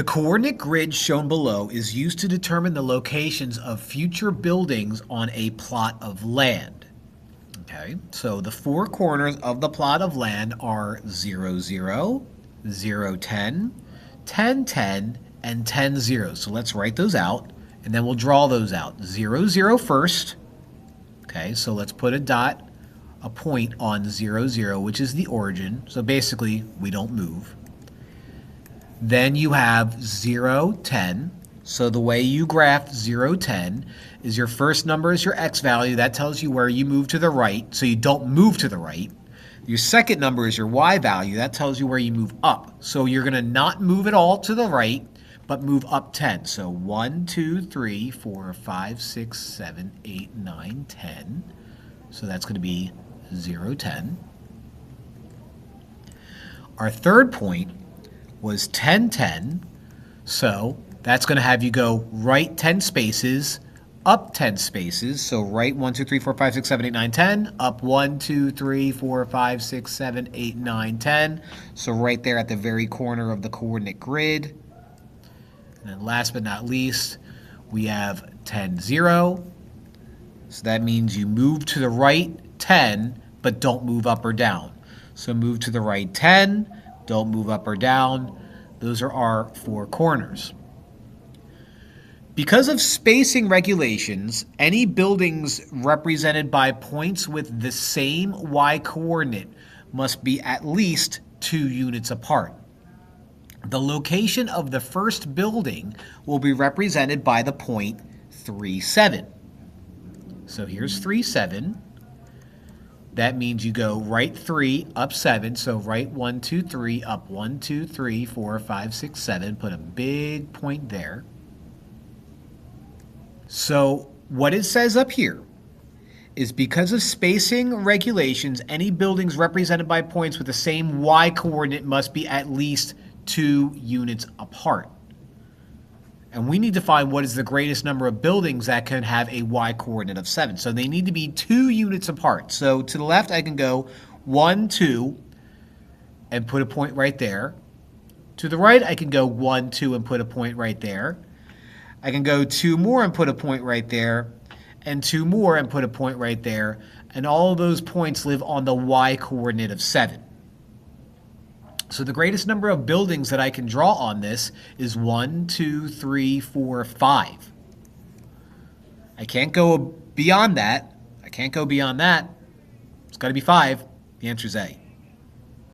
The coordinate grid shown below is used to determine the locations of future buildings on a plot of land. Okay, so the four corners of the plot of land are 0, 0, 0, 10, 10, 10, and 10, 0. So let's write those out, and then we'll draw those out. 0, 0 first. Okay, so let's put a point on 0, 0, which is the origin. So basically, we don't move. Then you have 0, 10. So the way you graph 0, 10 is your first number is your x value. That tells you where you move to the right, so you don't move to the right. Your second number is your y value. That tells you where you move up. So you're going to not move at all to the right, but move up 10. So 1, 2, 3, 4, 5, 6, 7, 8, 9, 10. So that's going to be 0, 10. Our third point was 10, 10. So that's going to have you go right 10 spaces, up 10 spaces. So right 1, 2, 3, 4, 5, 6, 7, 8, 9, 10. Up 1, 2, 3, 4, 5, 6, 7, 8, 9, 10. So right there at the very corner of the coordinate grid. And then last but not least, we have 10, 0. So that means you move to the right 10, but don't move up or down. So move to the right 10, don't move up or down. Those are our four corners. Because of spacing regulations, any buildings represented by points with the same y coordinate must be at least 2 units apart. The location of the first building will be represented by the point 3, 7. So here's 3, 7. That means you go right 3, up 7. So right 1, 2, 3, up 1, 2, 3, 4, 5, 6, 7. Put a big point there. So what it says up here is because of spacing regulations, any buildings represented by points with the same y coordinate must be at least 2 units apart. And we need to find what is the greatest number of buildings that can have a y coordinate of 7. So they need to be 2 units apart. So to the left, I can go 1, 2, and put a point right there. To the right, I can go 1, 2, and put a point right there. I can go 2 more and put a point right there, and 2 more and put a point right there. And all of those points live on the y coordinate of 7. So the greatest number of buildings that I can draw on this is 1, 2, 3, 4, 5. I can't go beyond that. It's got to be 5. The answer is A.